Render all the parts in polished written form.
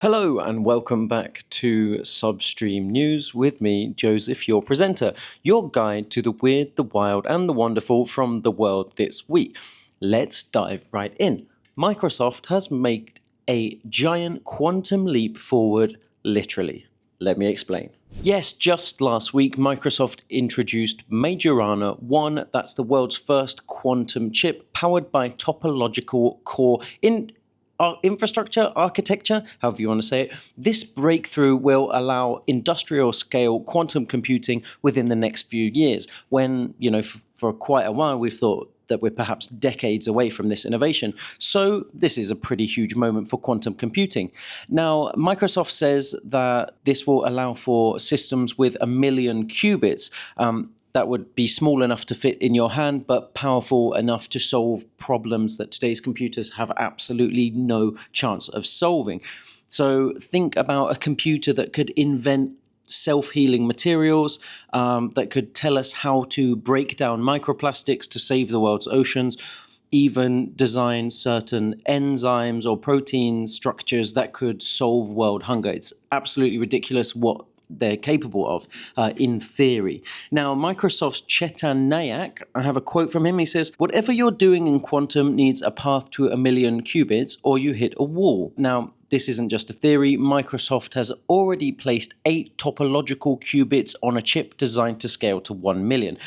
Hello and welcome back to Substream News with me, Joseph, your presenter, your guide to the weird, the wild and the wonderful from the world this week. Let's dive right in. Microsoft has made a giant quantum leap forward, literally. Let me explain. Yes, just last week, Microsoft introduced Majorana 1, that's the world's first quantum chip powered by topological core infrastructure, architecture, however you want to say it. This breakthrough will allow industrial scale quantum computing within the next few years, when, for quite a while we've thought that we're perhaps decades away from this innovation. So this is a pretty huge moment for quantum computing. Now, Microsoft says that this will allow for systems with 1 million qubits, that would be small enough to fit in your hand, but powerful enough to solve problems that today's computers have absolutely no chance of solving. So think about a computer that could invent self-healing materials, that could tell us how to break down microplastics to save the world's oceans, even design certain enzymes or protein structures that could solve world hunger. It's absolutely ridiculous what they're capable of in theory. Now, Microsoft's Chetan Nayak, I have a quote from him. He says, "Whatever you're doing in quantum needs a path to 1 million qubits or you hit a wall." Now, this isn't just a theory. Microsoft has already placed 8 topological qubits on a chip designed to scale to 1 million.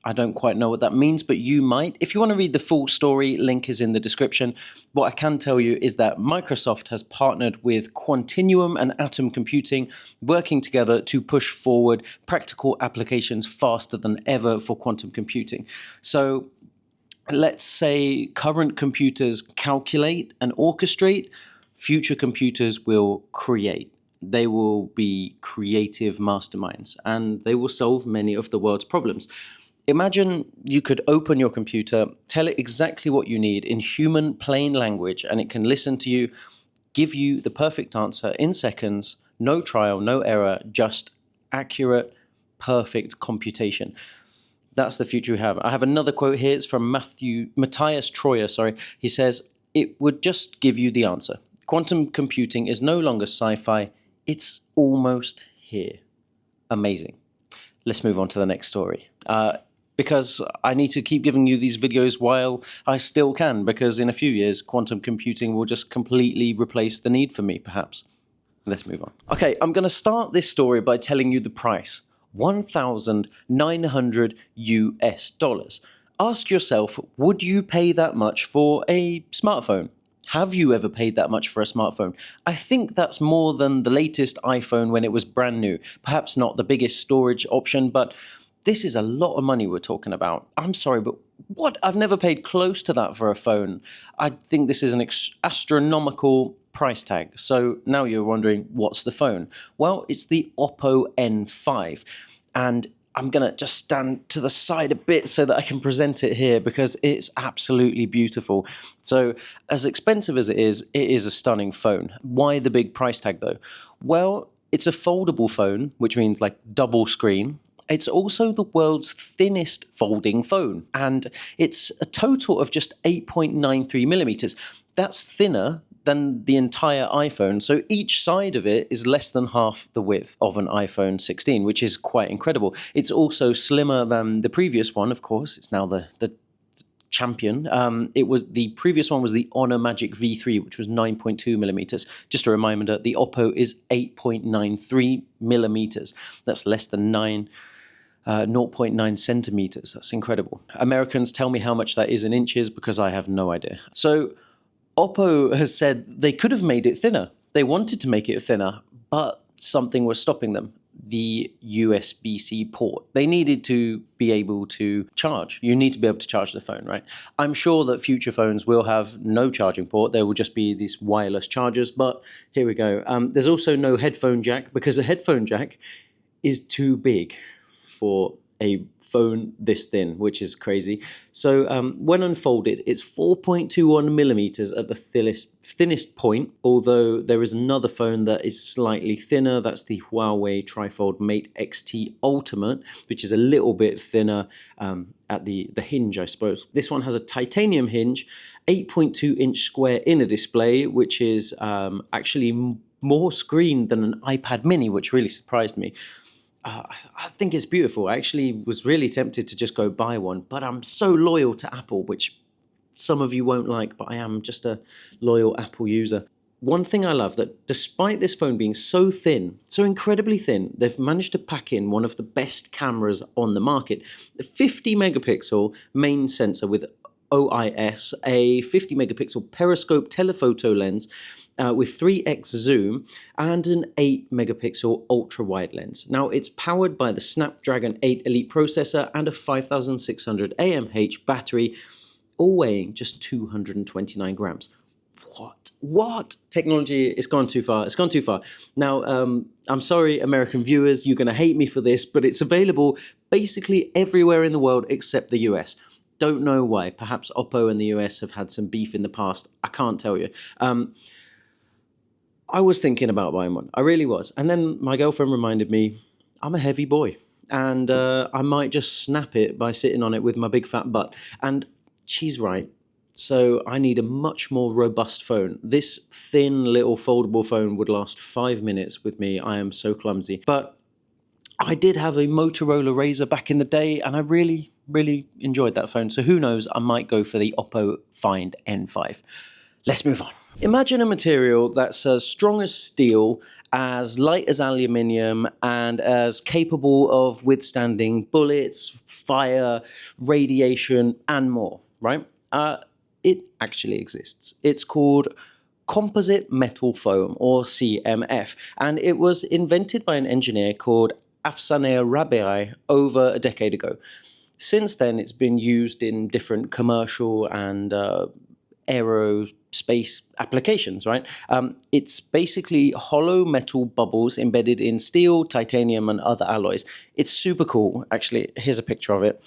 I don't quite know what that means, but you might. If you want to read the full story, link is in the description. What I can tell you is that Microsoft has partnered with Quantinuum and Atom Computing, working together to push forward practical applications faster than ever for quantum computing. So let's say current computers calculate and orchestrate, future computers will create. They will be creative masterminds, and they will solve many of the world's problems. Imagine you could open your computer, tell it exactly what you need in human plain language, and it can listen to you, give you the perfect answer in seconds, no trial, no error, just accurate, perfect computation. That's the future we have. I have another quote here. It's from Matthias Troyer. He says, "It would just give you the answer. Quantum computing is no longer sci-fi. It's almost here." Amazing. Let's move on to the next story. Because I need to keep giving you these videos while I still can, because in a few years, quantum computing will just completely replace the need for me, perhaps. Let's move on. Okay, I'm going to start this story by telling you the price. $1,900 US. Ask yourself, would you pay that much for a smartphone? Have you ever paid that much for a smartphone? I think that's more than the latest iPhone when it was brand new. Perhaps not the biggest storage option, but this is a lot of money we're talking about. I'm sorry, but what? I've never paid close to that for a phone. I think this is an astronomical price tag. So now you're wondering, what's the phone? Well, it's the Oppo N5. And I'm going to just stand to the side a bit so that I can present it here, because it's absolutely beautiful. So as expensive as it is a stunning phone. Why the big price tag though? Well, it's a foldable phone, which means like double screen. It's also the world's thinnest folding phone, and it's a total of just 8.93 millimeters. That's thinner than the entire iPhone, so each side of it is less than half the width of an iPhone 16, which is quite incredible. It's also slimmer than the previous one, of course. It's now the champion. The previous one was the Honor Magic V3, which was 9.2 millimeters. Just a reminder, the Oppo is 8.93 millimeters. That's less than 0.9 centimeters. That's incredible. Americans, tell me how much that is in inches, because I have no idea. So Oppo has said they could have made it thinner. They wanted to make it thinner, but something was stopping them. The USB-C port. They needed to be able to charge. You need to be able to charge the phone, right? I'm sure that future phones will have no charging port. There will just be these wireless chargers, but here we go. There's also no headphone jack, because a headphone jack is too big for a phone this thin, which is crazy. So when unfolded, it's 4.21 millimeters at the thinnest point, although there is another phone that is slightly thinner. That's the Huawei Trifold Mate XT Ultimate, which is a little bit thinner at the hinge, I suppose. This one has a titanium hinge, 8.2-inch square inner display, which is actually more screen than an iPad mini, which really surprised me. I think it's beautiful. I actually was really tempted to just go buy one, but I'm so loyal to Apple, which some of you won't like, but I am just a loyal Apple user. One thing I love, that despite this phone being so thin, so incredibly thin, they've managed to pack in one of the best cameras on the market. The 50 megapixel main sensor with OIS, a 50 megapixel periscope telephoto lens with 3x zoom, and an 8 megapixel ultra wide lens. Now, it's powered by the Snapdragon 8 Elite processor and a 5600 AMH battery, all weighing just 229 grams. What? Technology, it's gone too far. It's gone too far. Now, I'm sorry, American viewers, you're going to hate me for this, but it's available basically everywhere in the world except the US. Don't know why. Perhaps Oppo and the US have had some beef in the past. I can't tell you. I was thinking about buying one. I really was. And then my girlfriend reminded me, I'm a heavy boy. And I might just snap it by sitting on it with my big fat butt. And she's right. So I need a much more robust phone. This thin little foldable phone would last 5 minutes with me. I am so clumsy. But I did have a Motorola Razr back in the day, and I really enjoyed that phone. So who knows, I might go for the Oppo Find N5. Let's move on. Imagine a material that's as strong as steel, as light as aluminium, and as capable of withstanding bullets, fire, radiation, and more, right? It actually exists. It's called composite metal foam, or CMF, and it was invented by an engineer called Afsaneh Rabi'i over a decade ago. Since then, it's been used in different commercial and aerospace applications, right? It's basically hollow metal bubbles embedded in steel, titanium, and other alloys. It's super cool, actually. Here's a picture of it.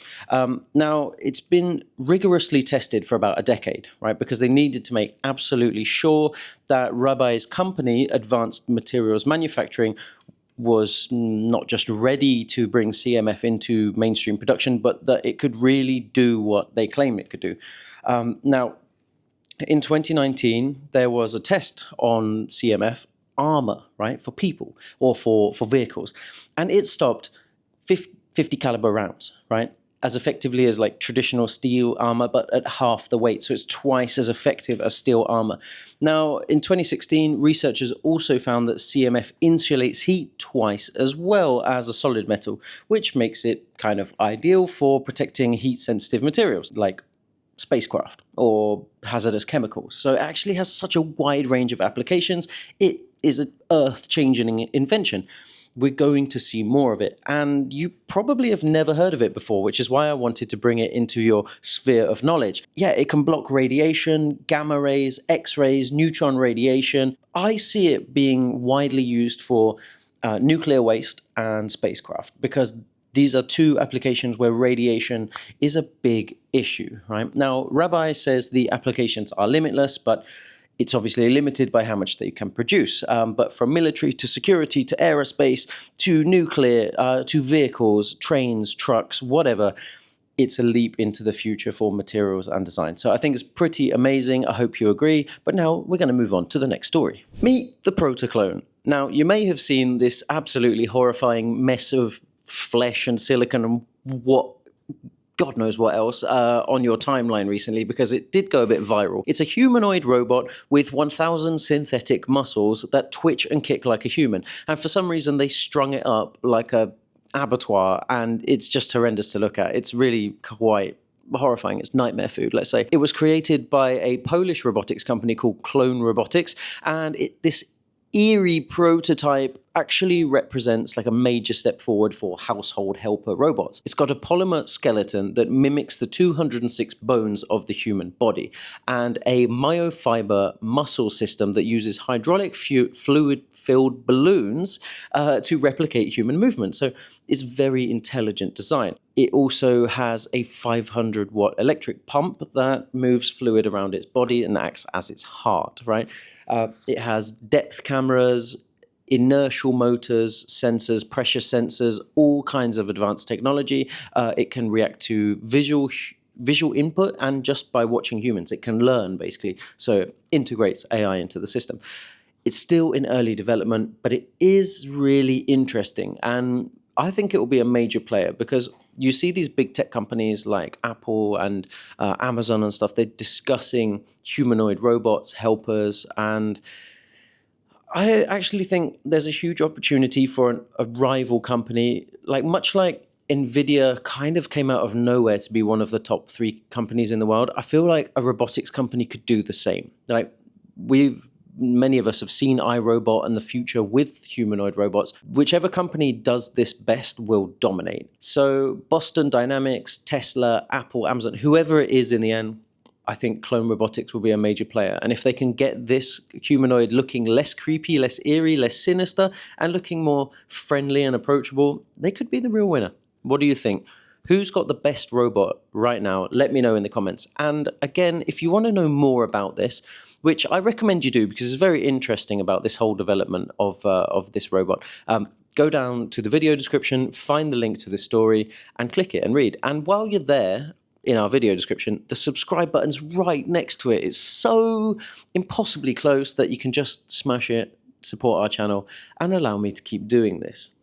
Now, it's been rigorously tested for about a decade, right? Because they needed to make absolutely sure that Rabi'i's company, Advanced Materials Manufacturing, was not just ready to bring CMF into mainstream production, but that it could really do what they claim it could do. Now, in 2019, there was a test on CMF armor, right, for people or for vehicles, and it stopped 50 caliber rounds, right, as effectively as like traditional steel armor, but at half the weight. So it's twice as effective as steel armor. Now, in 2016, researchers also found that CMF insulates heat twice as well as a solid metal, which makes it kind of ideal for protecting heat-sensitive materials like spacecraft or hazardous chemicals. So it actually has such a wide range of applications. It is an earth-changing invention. We're going to see more of it, and you probably have never heard of it before, which is why I wanted to bring it into your sphere of knowledge. Yeah, it can block radiation, gamma rays, X-rays, neutron radiation. I see it being widely used for nuclear waste and spacecraft, because these are two applications where radiation is a big issue, right? Now, Rabi'i says the applications are limitless, but it's obviously limited by how much they can produce. But from military to security to aerospace to nuclear to vehicles, trains, trucks, whatever, it's a leap into the future for materials and design. So I think it's pretty amazing. I hope you agree. But now we're going to move on to the next story. Meet the Protoclone. Now, you may have seen this absolutely horrifying mess of flesh and silicon and what God knows what else on your timeline recently, because it did go a bit viral. It's a humanoid robot with 1,000 synthetic muscles that twitch and kick like a human. And for some reason, they strung it up like a abattoir, and it's just horrendous to look at. It's really quite horrifying. It's nightmare food, let's say. It was created by a Polish robotics company called Clone Robotics, and this eerie prototype actually represents like a major step forward for household helper robots. It's got a polymer skeleton that mimics the 206 bones of the human body and a myofiber muscle system that uses hydraulic fluid-filled balloons to replicate human movement. So it's very intelligent design. It also has a 500-watt electric pump that moves fluid around its body and acts as its heart, right? It has depth cameras, inertial motors, sensors, pressure sensors, all kinds of advanced technology. It can react to visual input, and just by watching humans, it can learn, basically. So it integrates AI into the system. It's still in early development, but it is really interesting. And I think it will be a major player because you see these big tech companies like Apple and Amazon and stuff, they're discussing humanoid robots, helpers, and I actually think there's a huge opportunity for a rival company, like much like Nvidia kind of came out of nowhere to be one of the top 3 companies in the world. I feel like a robotics company could do the same. Like many of us have seen iRobot and the future with humanoid robots. Whichever company does this best will dominate. So Boston Dynamics, Tesla, Apple, Amazon, whoever it is in the end, I think Clone Robotics will be a major player. And if they can get this humanoid looking less creepy, less eerie, less sinister, and looking more friendly and approachable, they could be the real winner. What do you think? Who's got the best robot right now? Let me know in the comments. And again, if you want to know more about this, which I recommend you do because it's very interesting about this whole development of this robot, go down to the video description, find the link to this story, and click it and read. And while you're there, in our video description, the subscribe button's right next to it. It's so impossibly close that you can just smash it, support our channel, and allow me to keep doing this.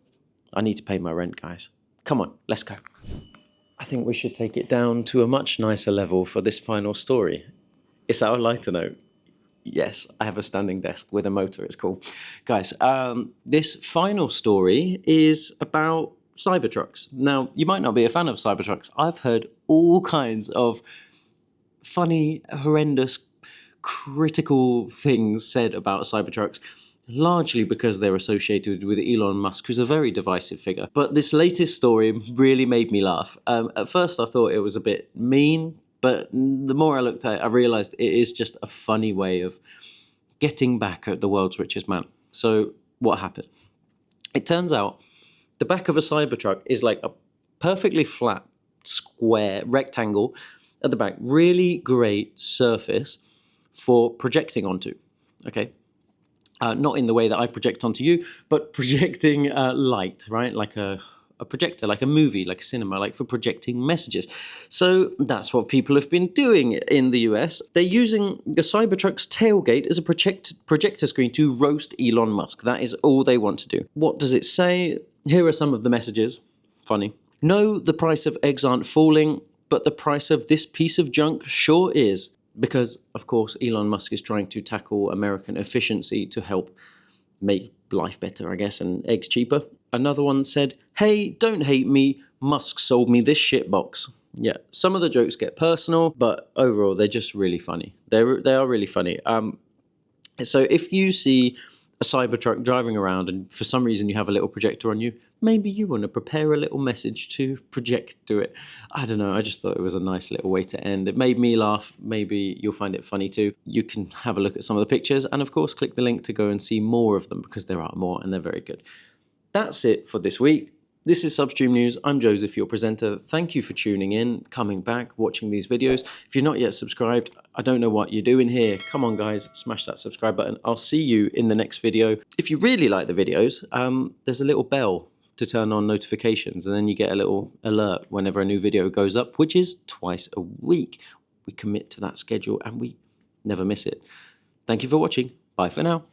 I need to pay my rent, guys. Come on, let's go. I think we should take it down to a much nicer level for this final story. It's our lighter note. Yes, I have a standing desk with a motor. It's cool. Guys, this final story is about Cybertrucks. Now, you might not be a fan of Cybertrucks. I've heard all kinds of funny, horrendous, critical things said about Cybertrucks, largely because they're associated with Elon Musk, who's a very divisive figure. But this latest story really made me laugh. At first, I thought it was a bit mean, but the more I looked at it, I realized it is just a funny way of getting back at the world's richest man. So what happened? It turns out the back of a Cybertruck is like a perfectly flat, square, rectangle at the back. Really great surface for projecting onto, okay? Not in the way that I project onto you, but projecting light, right? Like a projector, like a movie, like a cinema, like for projecting messages. So that's what people have been doing in the US. They're using the Cybertruck's tailgate as a projector screen to roast Elon Musk. That is all they want to do. What does it say? Here are some of the messages. Funny. No, the price of eggs aren't falling, but the price of this piece of junk sure is. Because, of course, Elon Musk is trying to tackle American efficiency to help make life better, I guess, and eggs cheaper. Another one said, hey, don't hate me, Musk sold me this shitbox. Yeah, some of the jokes get personal, but overall, they're just really funny. They are really funny. So if you see a Cybertruck driving around and for some reason you have a little projector on you, maybe you want to prepare a little message to project to it. I don't know, I just thought it was a nice little way to end. It made me laugh. Maybe you'll find it funny too. You can have a look at some of the pictures and of course click the link to go and see more of them because there are more and they're very good. That's it for this week. This is Substream News. I'm Joseph, your presenter. Thank you for tuning in, coming back, watching these videos. If you're not yet subscribed, I don't know what you're doing here. Come on, guys, smash that subscribe button. I'll see you in the next video. If you really like the videos, there's a little bell to turn on notifications, and then you get a little alert whenever a new video goes up, which is twice a week. We commit to that schedule, and we never miss it. Thank you for watching. Bye for now.